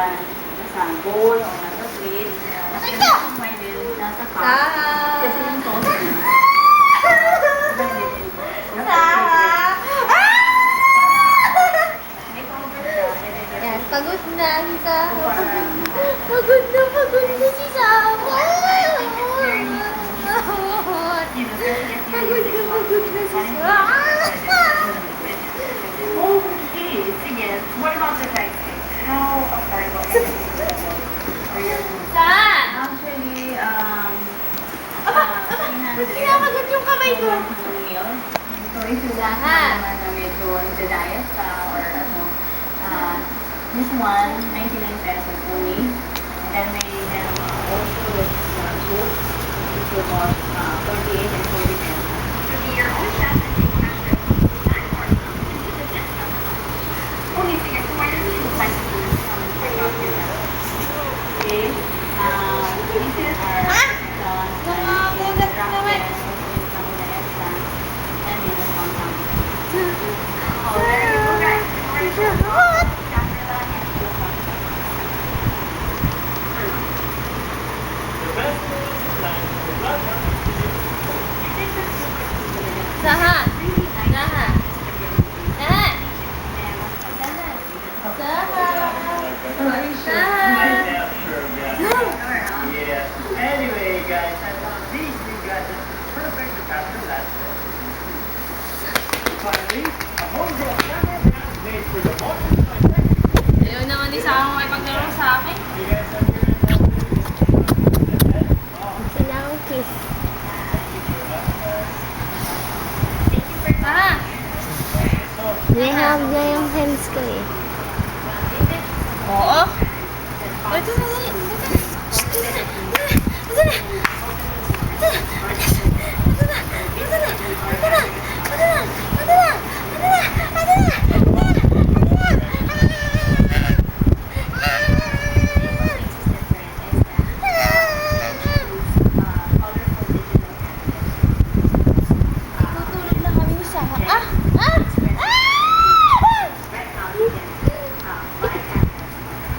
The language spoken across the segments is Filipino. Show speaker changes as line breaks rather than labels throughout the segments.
nasa bowl o nasa plate. Kasi may din nasa cup. Kasi yung sauce niya.
Yan, pagod na si Saha. Pagod na si Saha. Pagod na si Saha.
Okay, sige. What about the texting? How affordable is it?
Saha!
Actually,
Ba't kinakagat yung kamay ko?
meal. So, if you want
Saha!
naman na medyo nagda-diet ka or ano, this one, 99 pesos only. And then may also with food, which will cost 48 and 40 pesos. To be your own chef and take extra time or something, you can get some. Only thing is, why don't you like to come and check out your restaurant? Okay? This is our
Nangangagat naman.
and this is one time.
Saha!
Oh, there you go, guys.
Saha! Saha! Saha! Saha!
Anyway, guys, I found these new gadgets perfect to capture that. Finally, a homegrown camera brand made for the modern scientific.
Ayaw naman ni Saha makipaglaro sa akin.
You guys have your
Sila akong kiss. Saha! Nihawag niya yung hands ko eh. Oo? Ito na, dali. Ito na. Tutulog na kami ni Saha.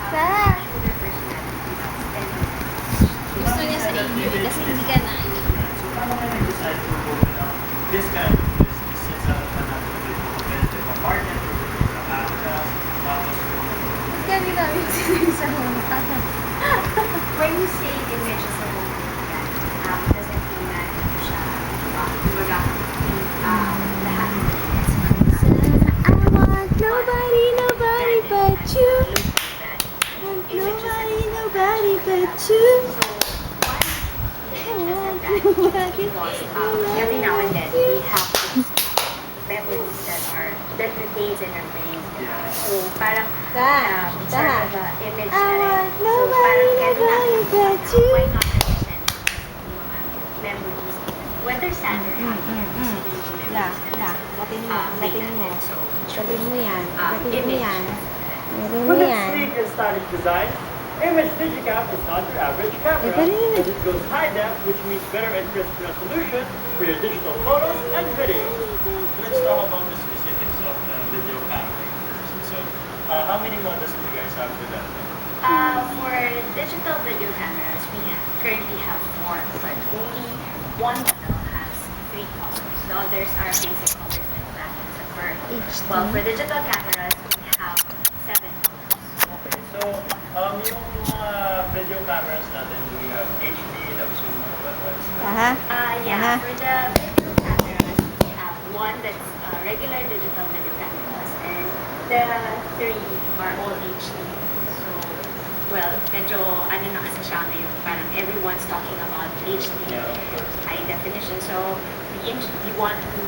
Saha! Gusto niya sa inyo kasi hindi ka na.
decide to open up this kind of business since another competitive apartment or tapos
Kami namin sila sa mga.
When you say image sa home, doesn't mean na ito siya, kumbaga, lahat ng is
I want nobody but you. Want nobody but you.
So, one is that because every now and then we have these memories that remains in our brain. So, parang sort of a image
I
na rin.
want
So,
nobody,
parang every now and
nobody
then,
but you.
why not represent yung mga memories, whether sad or happy, kasi yung memories na
Gatin mo.
So,
Gatin mo yan.
With its sleek and stylish design, Image Digicap is not your average camera because it goes high def, which means better and crisp resolution for your digital photos and videos.
Let's talk about the specifics of the video camera first. So, how many models do you guys have with that?
For digital video cameras, we currently have 4, but only one model has 3 colors. The others are basic colors like black and silver. Well, for digital cameras, we have 7 colors.
Okay, so, yung mga video cameras natin, we have HD, tapos yung mga ones.
Yeah, for the video cameras, we have one that's regular digital video cameras, and the 3 are all HD. So, well, medyo ano na kasi siya ngayon, parang everyone's talking about HD,
Yeah, of course.
high definition. So, we want to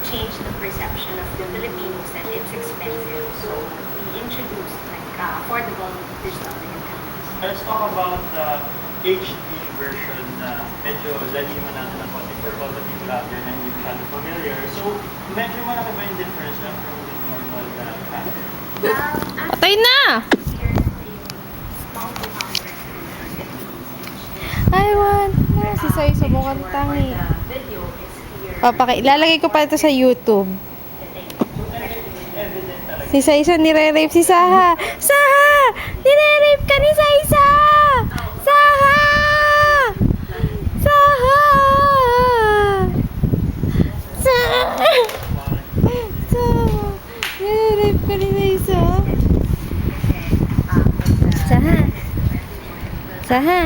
change the perception of the Filipinos that it's expensive. So, we introduced like affordable digital video cameras.
Let's talk about the HD version na medyo lagi mo natin na konti for all the people out there na hindi masyado familiar. So, medyo malaki ba yung difference na from the normal na camera?
Patay na! I want na. Si Sai sa mukhang tangi. Ilalagay ko pa ito sa YouTube.
Evident talaga.
Si Sai nire-rape si Saha. Saha! Nire-rape ka ni Saisa! Saha! Saha! Saha! Saha! Nire-rape ka ni Saisa? Saha! Saha!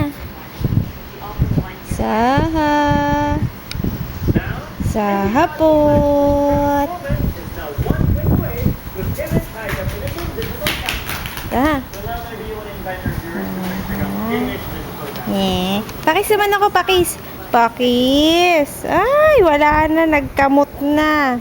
Saha! Saha pot!
It's now one click away with image high definition digital camera.
Saha!
So now maybe you want to invite our viewers to check out image digital camera.
Eh, pakis naman ako, pakis. Pakis. Ay, wala na, nagkamot na.